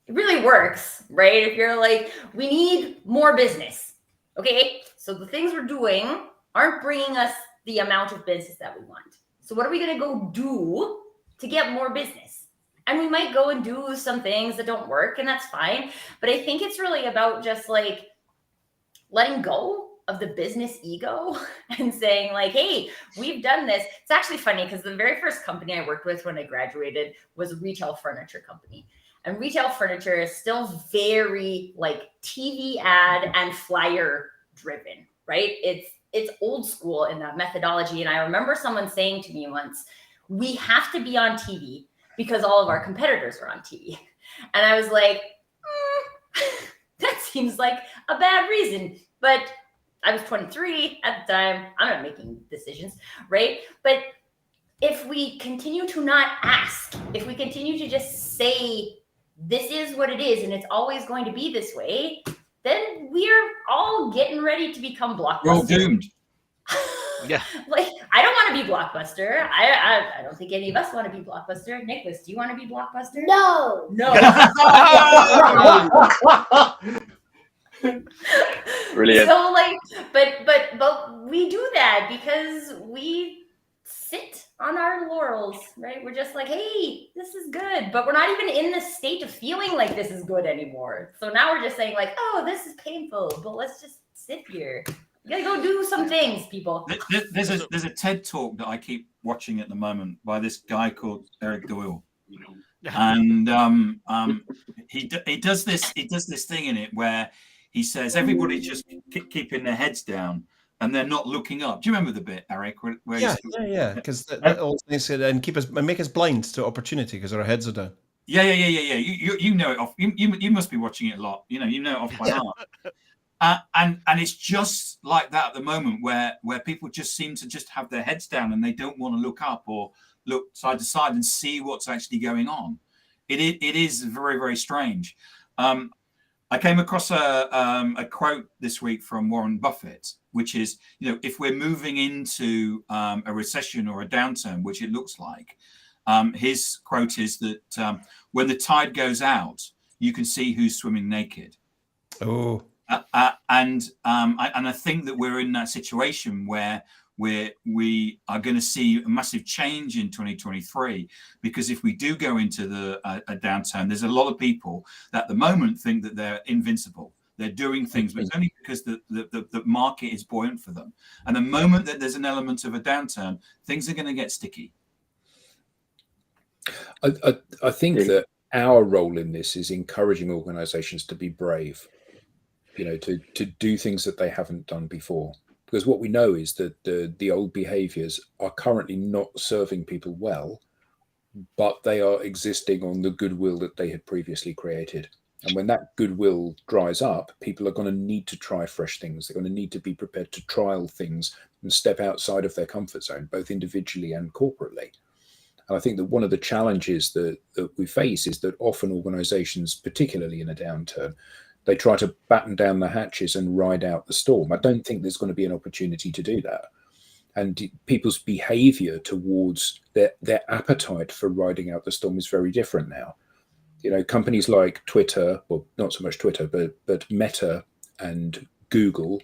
Speaker 4: it really works, right? If you're like, we need more business. Okay, so the things we're doing aren't bringing us the amount of business that we want. So what are we going to go do to get more business? And we might go and do some things that don't work, and that's fine. But I think it's really about just letting go of the business ego and saying hey, we've done this. It's actually funny because the very first company I worked with when I graduated was a retail furniture company. And retail furniture is still very TV ad and flyer driven, right? It's old school in that methodology. And I remember someone saying to me once, we have to be on TV because all of our competitors were on TV. And I was like, that seems like a bad reason. But I was 23 at the time. I'm not making decisions, right? But if we continue to not ask, if we continue to just say, this is what it is, and it's always going to be this way, then we're all getting ready to become Blockbuster.
Speaker 3: We're all doomed.
Speaker 7: Yeah.
Speaker 4: Like, I don't want to be Blockbuster. I don't think any of us want to be Blockbuster. Nicholas, do you want to be Blockbuster?
Speaker 8: No.
Speaker 4: No.
Speaker 6: Brilliant.
Speaker 4: So like, but we do that because we sit on our laurels, right? We're just like, hey, this is good, but we're not even in the state of feeling like this is good anymore. So now we're just saying like, oh, this is painful, but let's just sit here. You gotta go do some things, people.
Speaker 3: There's a TED talk that I keep watching at the moment by this guy called Eric Doyle, and he does this thing in it where he says everybody's just keeping their heads down and they're not looking up. Do you remember the bit, Eric? Where
Speaker 1: Yeah. Because that all makes it and make us blind to opportunity because our heads are down.
Speaker 3: Yeah. You know it off. You must be watching it a lot. You know it off by heart. And it's just like that at the moment where people just seem to just have their heads down and they don't want to look up or look side to side and see what's actually going on. It is very, very strange. I came across a quote this week from Warren Buffett, which is, if we're moving into a recession or a downturn, which it looks like, his quote is that when the tide goes out, you can see who's swimming naked.
Speaker 1: Oh.
Speaker 3: And I think that we're in that situation where we are going to see a massive change in 2023, because if we do go into a downturn, there's a lot of people that at the moment think that they're invincible. They're doing things, but it's only because the market is buoyant for them. And the moment that there's an element of a downturn, things are going to get sticky.
Speaker 2: I think that our role in this is encouraging organizations to be brave, to do things that they haven't done before. Because what we know is that the old behaviors are currently not serving people well, but they are existing on the goodwill that they had previously created. And when that goodwill dries up, people are going to need to try fresh things. They're going to need to be prepared to trial things and step outside of their comfort zone, both individually and corporately. And I think that one of the challenges that we face is that often organizations, particularly in a downturn, they try to batten down the hatches and ride out the storm. I don't think there's going to be an opportunity to do that. And people's behavior towards their appetite for riding out the storm is very different now. Companies like Twitter, well, not so much Twitter, but Meta and Google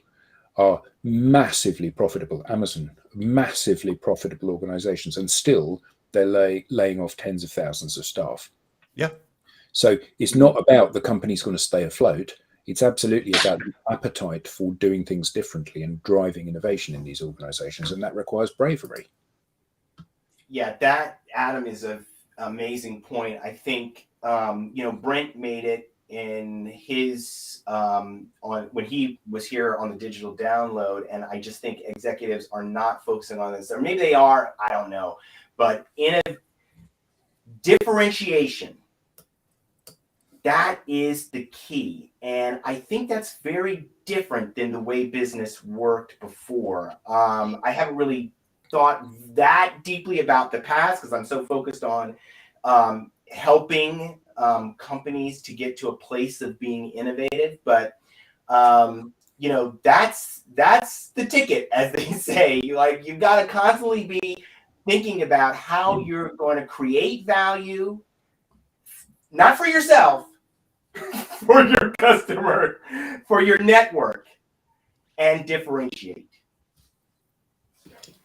Speaker 2: are massively profitable. Amazon, massively profitable organizations, and still they're laying off tens of thousands of staff.
Speaker 1: Yeah.
Speaker 2: So it's not about the company's going to stay afloat. It's absolutely about the appetite for doing things differently and driving innovation in these organizations. And that requires bravery.
Speaker 5: Yeah, that, Adam, is an amazing point. I think, Brent made it in his, when he was here on the digital download. And I just think executives are not focusing on this, or maybe they are, I don't know. But in a differentiation, that is the key. And I think that's very different than the way business worked before. I haven't really thought that deeply about the past because I'm so focused on helping companies to get to a place of being innovative. But, that's the ticket, as they say. You've got to constantly be thinking about how you're going to create value, not for yourself, for your customer, for your network, and differentiate.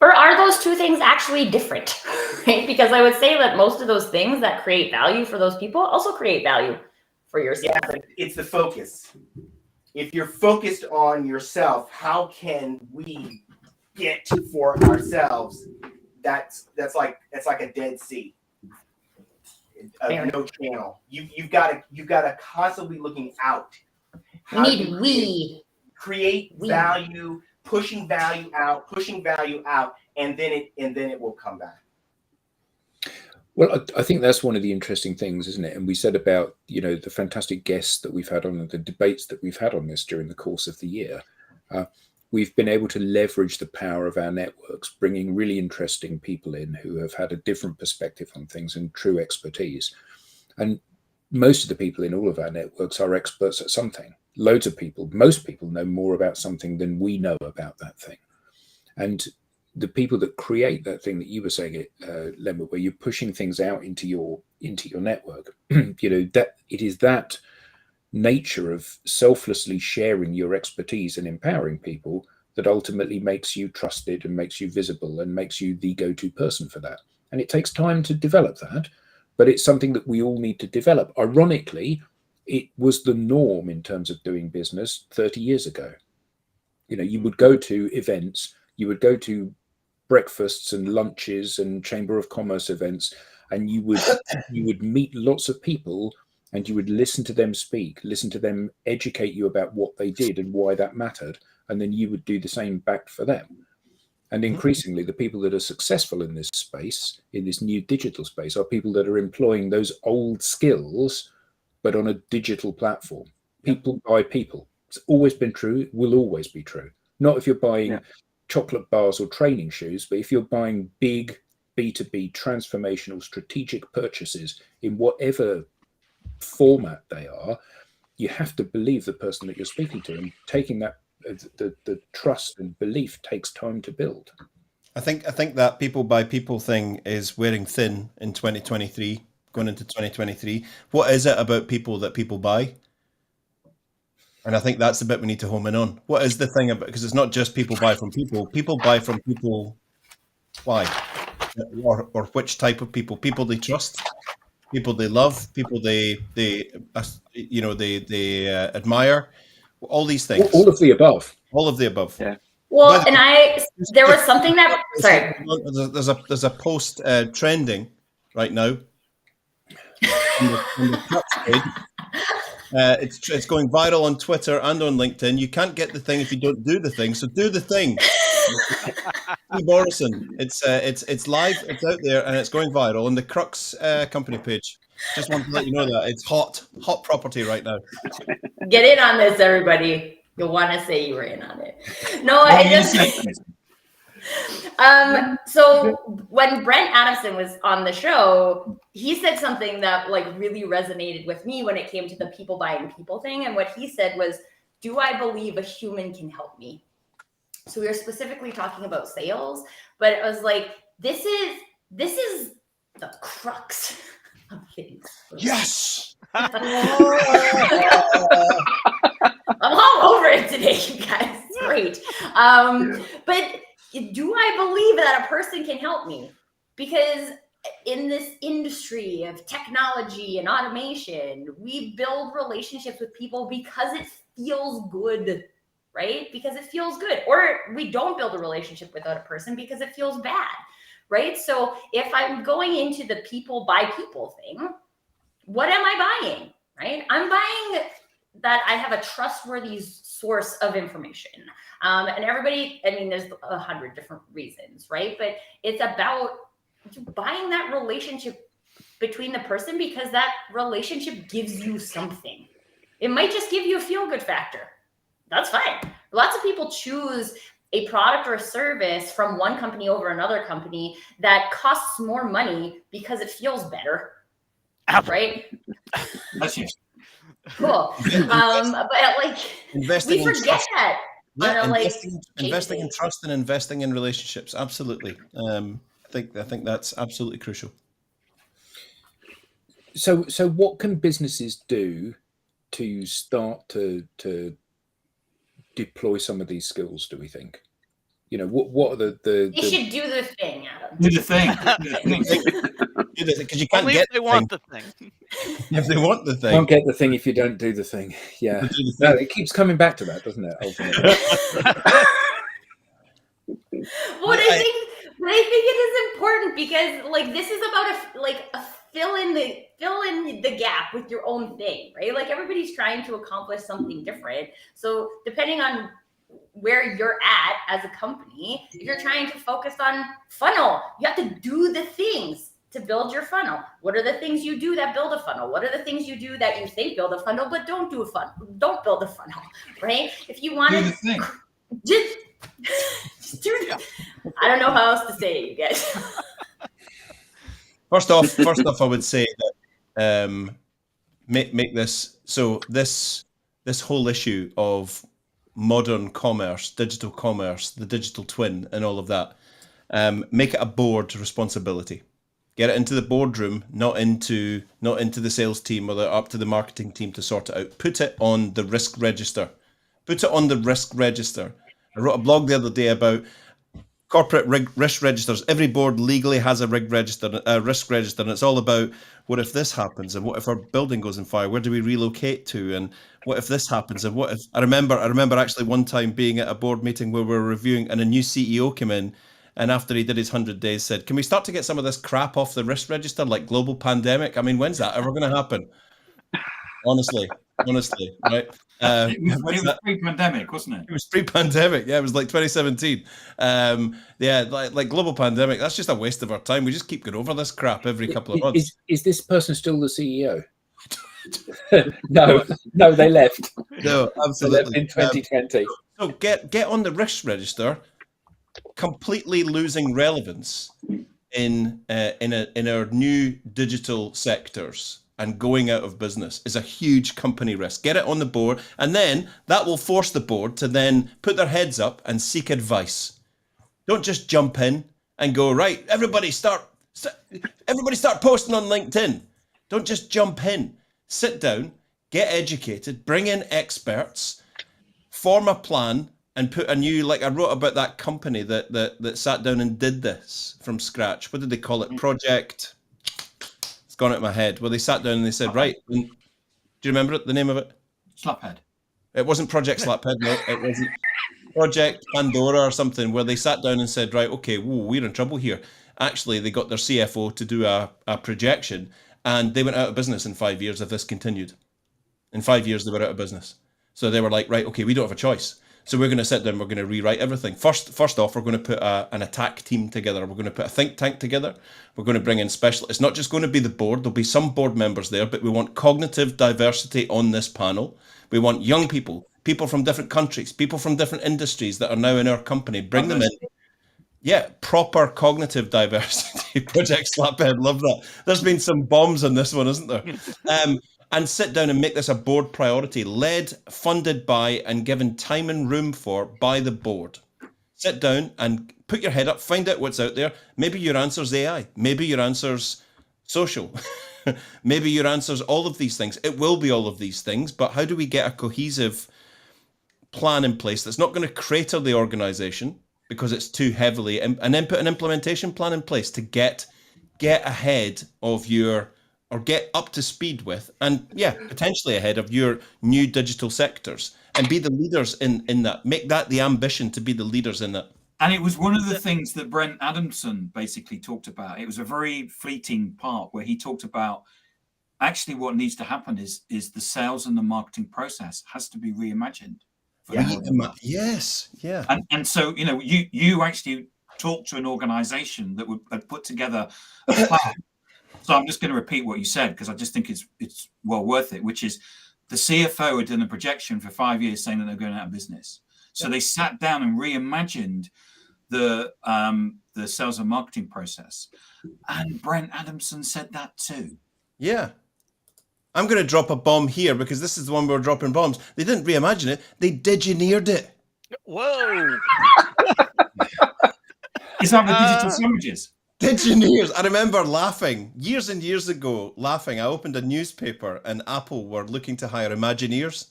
Speaker 4: Or are those two things actually different? Right? Because I would say that most of those things that create value for those people also create value for yourself.
Speaker 5: Yeah, but it's the focus. If you're focused on yourself, how can we get for ourselves? That's like a dead sea. No channel. You've got to constantly looking out. Create value, pushing value out, and then it will come back.
Speaker 2: Well, I think that's one of the interesting things, isn't it? And we said about, the fantastic guests that we've had on, the debates that we've had on this during the course of the year. We've been able to leverage the power of our networks, bringing really interesting people in who have had a different perspective on things and true expertise. And most of the people in all of our networks are experts at something. Most people know more about something than we know about that thing. And the people that create that thing that you were saying, Lembert, where you're pushing things out into your network, that it is that nature of selflessly sharing your expertise and empowering people that ultimately makes you trusted and makes you visible and makes you the go-to person for that. And it takes time to develop that, but it's something that we all need to develop. Ironically, it was the norm in terms of doing business 30 years ago. You would go to events, you would go to breakfasts and lunches and Chamber of Commerce events, and you would meet lots of people, and you would listen to them speak, listen to them educate you about what they did and why that mattered, and then you would do the same back for them. And increasingly, the people that are successful in this space, in this new digital space, are people that are employing those old skills, but on a digital platform. People buy people. It's always been true. It will always be true. Not if you're buying chocolate bars or training shoes, but if you're buying big B2B transformational strategic purchases in whatever format they are, you have to believe the person that you're speaking to, and taking that the trust and belief takes time to build.
Speaker 1: I think that people by people thing is wearing thin in 2023, going into 2023. What is it about people that people buy? And I think that's the bit we need to home in on. What is the thing about, because it's not just people buy from people. People buy from people. Why? Or which type of people? People they trust, people they love, people they admire. All these things.
Speaker 2: All of the above.
Speaker 1: All of the above.
Speaker 6: Yeah.
Speaker 4: Well, there was something that, sorry.
Speaker 1: There's a post trending right now on the Crux page. It's going viral on Twitter and on LinkedIn. You can't get the thing if you don't do the thing. So do the thing. Morrison. It's live. It's out there and it's going viral on the Crux company page. Just want to let you know that it's hot property right now.
Speaker 4: Get in on this, everybody. You'll want to say you were in on it. No, I just. So when Brent Adamson was on the show, he said something that really resonated with me when it came to the people buying people thing. And what he said was, do I believe a human can help me? So we were specifically talking about sales, but it was like, this is the crux of things.
Speaker 1: Yes.
Speaker 4: I'm all over it today, you guys. It's great. But do I believe that a person can help me? Because in this industry of technology and automation, we build relationships with people because it feels good, right? Because it feels good. Or we don't build a relationship without a person because it feels bad, right? So if I'm going into the people by people thing, what am I buying, right? I'm buying that I have a trustworthy source of information. And everybody, there's 100 different reasons, right? But it's about buying that relationship between the person because that relationship gives you something. It might just give you a feel-good factor. That's fine. Lots of people choose a product or a service from one company over another company that costs more money because it feels better, right?
Speaker 3: That's it.
Speaker 4: Cool. But
Speaker 1: investing
Speaker 4: we forget that.
Speaker 1: Yeah, investing in trust and investing in relationships. Absolutely. I think that's absolutely crucial.
Speaker 2: So what can businesses do to start to deploy some of these skills, do we think? What are the
Speaker 4: They should do the thing, Adam.
Speaker 3: Do the thing.
Speaker 1: Because you can't
Speaker 7: Only
Speaker 1: get
Speaker 7: if they want the thing.
Speaker 1: If they want the thing.
Speaker 2: Can't get the thing if you don't do the thing. Yeah. No, it keeps coming back to that, doesn't it? Ultimately.
Speaker 4: What I think it is important because this is about a fill in the gap with your own thing, right? Everybody's trying to accomplish something different. So depending on where you're at as a company, if you're trying to focus on funnel, you have to do the things to build your funnel? What are the things you do that build a funnel? What are the things you do that you think build a funnel, but don't build a funnel, right? If you want
Speaker 3: Do
Speaker 4: to
Speaker 3: the thing.
Speaker 4: just do it. I don't know how else to say it, you guys.
Speaker 1: First off, I would say that make this so this whole issue of modern commerce, digital commerce, the digital twin, and all of that, make it a board responsibility. Get it into the boardroom, not into the sales team or up to the marketing team to sort it out. Put it on the risk register. Put it on the risk register. I wrote a blog the other day about corporate risk registers. Every board legally has a risk register, and it's all about what if this happens, and what if our building goes on fire? Where do we relocate to? And what if this happens? And what if I remember actually one time being at a board meeting where we were reviewing, and a new CEO came in, and after he did his 100 days, said, "Can we start to get some of this crap off the risk register, like global pandemic? I mean, when's that ever going to happen?" Honestly, right?
Speaker 3: It was pre-pandemic, wasn't it?
Speaker 1: It was pre-pandemic. Yeah, it was like 2017. Yeah, like global pandemic. That's just a waste of our time. We just keep going over this crap every couple of months.
Speaker 2: Is this person still the CEO? No, they left.
Speaker 1: No, absolutely.
Speaker 2: They left in 2020.
Speaker 1: So get on the risk register. Completely losing relevance in our new digital sectors and going out of business is a huge company risk. Get it on the board, and then that will force the board to then put their heads up and seek advice. Don't just jump in and go, right, everybody start posting on LinkedIn. Don't just jump in. Sit down, get educated, bring in experts, form a plan, and put a new, like I wrote about that company that sat down and did this from scratch. What did they call it? Project. It's gone out of my head. Well, they sat down and they said, right. Do you remember it? The name of it?
Speaker 3: Slaphead.
Speaker 1: It wasn't Project Slaphead. No, it wasn't. Project Pandora or something, where they sat down and said, right, okay, whoa, we're in trouble here. Actually, they got their CFO to do a projection, and they went out of business in 5 years if this continued. In 5 years, they were out of business. So they were like, right, okay, we don't have a choice. So we're going to sit down, we're going to rewrite everything. First off, we're going to put an attack team together. We're going to put a think tank together. We're going to bring in specialists. It's not just going to be the board. There'll be some board members there, but we want cognitive diversity on this panel. We want young people from different countries, people from different industries that are now in our company. Bring them in. Yeah, proper cognitive diversity. Project Slaphead, love that. There's been some bombs on this one, isn't there? And sit down and make this a board priority, led, funded by, and given time and room for by the board. Sit down and put your head up, find out what's out there. Maybe your answer's AI. Maybe your answer's social. Maybe your answer's all of these things. It will be all of these things, but how do we get a cohesive plan in place that's not going to crater the organization because it's too heavily, and then put an implementation plan in place to get ahead of your, or get up to speed with, and potentially ahead of your new digital sectors, and be the leaders in that. Make that the ambition to be the leaders in that.
Speaker 3: And it was one of the things that Brent Adamson basically talked about. It was a very fleeting part where he talked about actually what needs to happen is the sales and the marketing process has to be reimagined.
Speaker 1: Yes. Yeah.
Speaker 3: And so, you actually talked to an organization that had put together a plan. So I'm just going to repeat what you said, because I just think it's well worth it, which is the CFO had done a projection for 5 years saying that they're going out of business. So they sat down and reimagined the sales and marketing process. And Brent Adamson said that too.
Speaker 1: Yeah. I'm going to drop a bomb here, because this is the one where we're dropping bombs. They didn't reimagine it. They digineered it.
Speaker 7: Whoa.
Speaker 3: Is that the digital sandwiches?
Speaker 1: Digineers. I remember laughing years and years ago, I opened a newspaper and Apple were looking to hire Imagineers.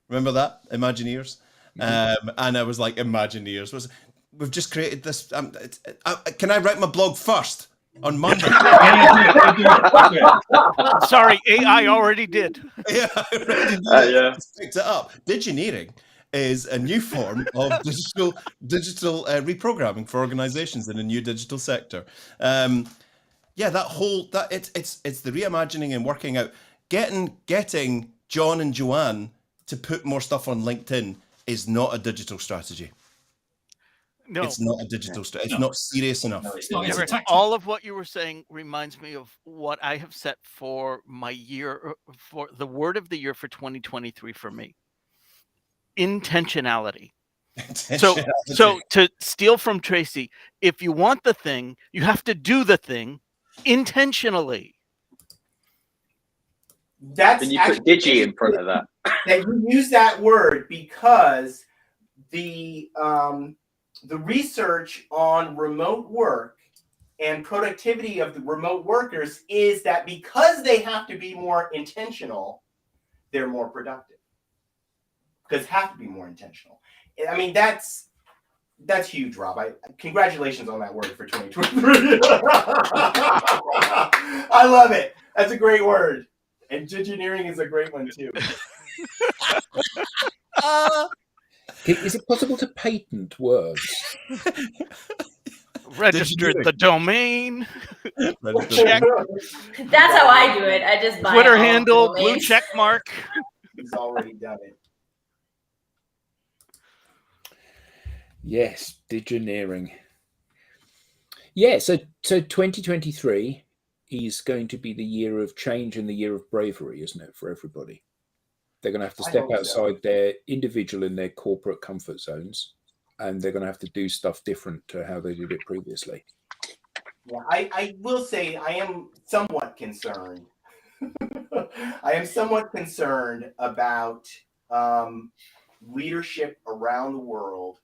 Speaker 1: Remember that? Imagineers? Mm-hmm. And I was like, Imagineers. We've just created this. Can I write my blog first on Monday?
Speaker 7: Sorry, AI already did.
Speaker 1: Yeah, I already picked it up. Digineering is a new form of digital reprogramming for organizations in a new digital sector. It's the reimagining and working out, getting John and Joanne to put more stuff on LinkedIn is not a digital strategy.
Speaker 7: No,
Speaker 1: It's not a digital strategy. It's
Speaker 3: No.
Speaker 1: not serious enough.
Speaker 3: No, it's not. It's a
Speaker 7: Eric,
Speaker 3: tactic.
Speaker 7: all of what you were saying reminds me of what I have set for my year, for the word of the year for 2023 for me. Intentionality. So to steal from Tracy, if you want the thing, you have to do the thing intentionally.
Speaker 5: That's
Speaker 6: Then you put digi in front of that.
Speaker 5: That you use that word because the research on remote work and productivity of the remote workers is that because they have to be more intentional, they're more productive. Because have to be more intentional. I mean, that's huge, Rob. Congratulations on that word for 2023. I love it. That's a great word. And engineering is a great one too.
Speaker 2: Is it possible to patent words?
Speaker 7: Registered the domain,
Speaker 1: Check.
Speaker 4: That's how I do it. I just buy
Speaker 7: Twitter
Speaker 4: all the
Speaker 7: handle, blue
Speaker 4: domains.
Speaker 7: check mark.
Speaker 5: He's already done it.
Speaker 2: Yes, digineering. Yeah, so 2023 is going to be the year of change and the year of bravery, isn't it, for everybody? They're going to have to step outside their individual and their corporate comfort zones, and they're going to have to do stuff different to how they did it previously.
Speaker 5: Yeah, I will say I am somewhat concerned. I am somewhat concerned about leadership around the world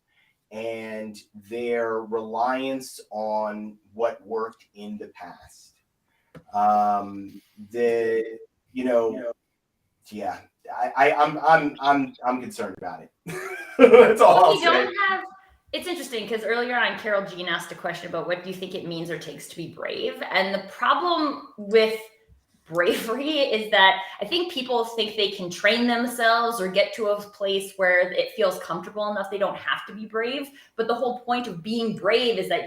Speaker 5: and their reliance on what worked in the past. I'm concerned about it. That's all I'll say.
Speaker 4: It's interesting because earlier on, Carol Jean asked a question about what do you think it means or takes to be brave? And the problem with bravery is that I think people think they can train themselves or get to a place where it feels comfortable enough they don't have to be brave. But the whole point of being brave is that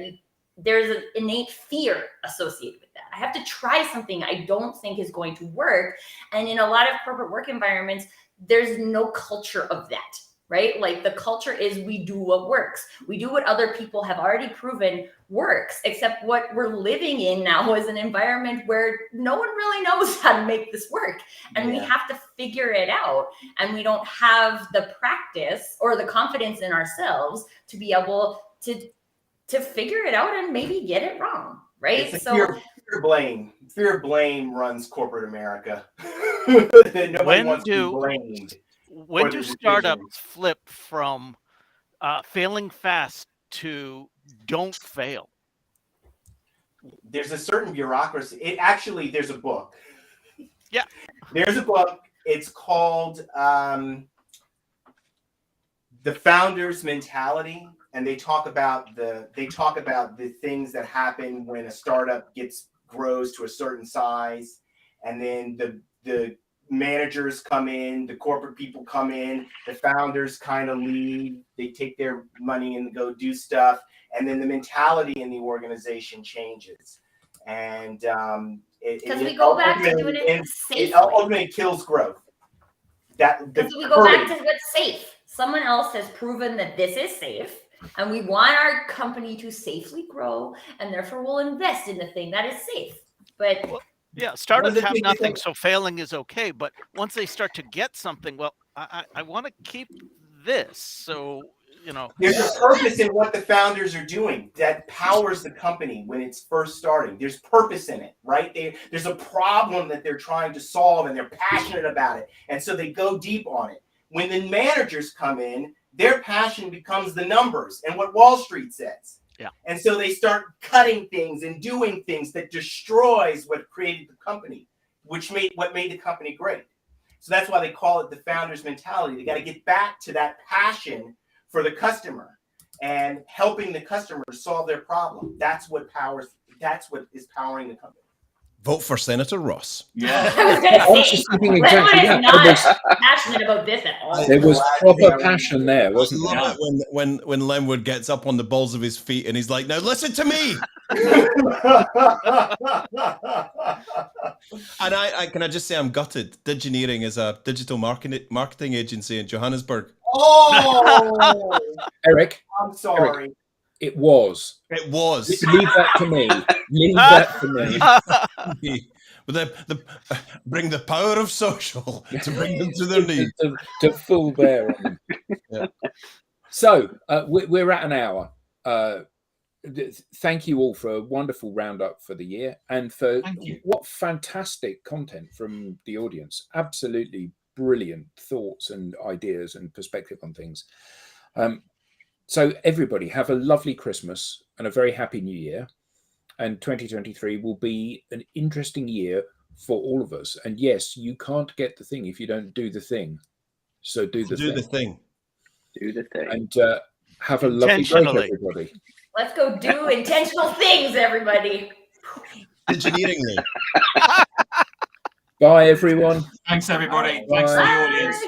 Speaker 4: there's an innate fear associated with that. I have to try something I don't think is going to work. And in a lot of corporate work environments, there's no culture of that. Right? Like the culture is we do what works. We do what other people have already proven works, except what we're living in now is an environment where no one really knows how to make this work. And we have to figure it out. And we don't have the practice or the confidence in ourselves to be able to figure it out and maybe get it wrong. Right?
Speaker 5: It's
Speaker 4: so
Speaker 5: fear of blame runs corporate America. Nobody wants to be blamed.
Speaker 7: When do startups flip from failing fast to don't fail?
Speaker 5: There's a certain bureaucracy. There's a book.
Speaker 7: Yeah.
Speaker 5: There's a book. It's called The Founder's Mentality. And they talk about the things that happen when a startup grows to a certain size. And then the managers come in, the corporate people come in, the founders kind of leave, they take their money and go do stuff, and then the mentality in the organization changes. And
Speaker 4: because we go back to doing it safely.
Speaker 5: It ultimately kills growth.
Speaker 4: Because we go back to what's safe. Someone else has proven that this is safe, and we want our company to safely grow, and therefore we'll invest in the thing that is safe. But
Speaker 7: yeah, startups have nothing, so failing is okay. But once they start to get something, well, I want to keep this. So,
Speaker 5: there's a purpose in what the founders are doing that powers the company when it's first starting. There's purpose in it, right? There's a problem that they're trying to solve, and they're passionate about it. And so they go deep on it. When the managers come in, their passion becomes the numbers and what Wall Street says.
Speaker 7: Yeah.
Speaker 5: And so they start cutting things and doing things that destroys what created the company, what made the company great. So that's why they call it the founder's mentality. They got to get back to that passion for the customer and helping the customer solve their problem. That's what is powering the company.
Speaker 1: Vote for Senator Ross.
Speaker 4: Yeah. I was just thinking exactly that. Not passionate about this at all.
Speaker 2: There was proper passion there, wasn't there?
Speaker 1: I love it when Lenwood gets up on the balls of his feet and he's like, "Now listen to me." And I can I just say I'm gutted. Digineering is a digital marketing agency in Johannesburg.
Speaker 5: Oh,
Speaker 2: Eric,
Speaker 5: I'm sorry.
Speaker 2: It was.
Speaker 1: It was.
Speaker 2: Leave that to me. Leave that to me.
Speaker 1: But bring the power of social to bring them to their knees.
Speaker 2: to full bear on them.
Speaker 1: Yeah.
Speaker 2: So we're at an hour. Thank you all for a wonderful roundup for the year, and for what fantastic content from the audience. Absolutely brilliant thoughts and ideas and perspective on things. So everybody have a lovely Christmas and a very happy New Year. And 2023 will be an interesting year for all of us. And yes, you can't get the thing if you don't do the thing. So do the thing.
Speaker 6: Do the thing.
Speaker 2: And have a lovely break, everybody.
Speaker 4: Let's go do intentional things, everybody.
Speaker 1: Engineeringly.
Speaker 2: Bye, everyone.
Speaker 3: Thanks, everybody.
Speaker 2: Bye.
Speaker 3: Thanks to the audience.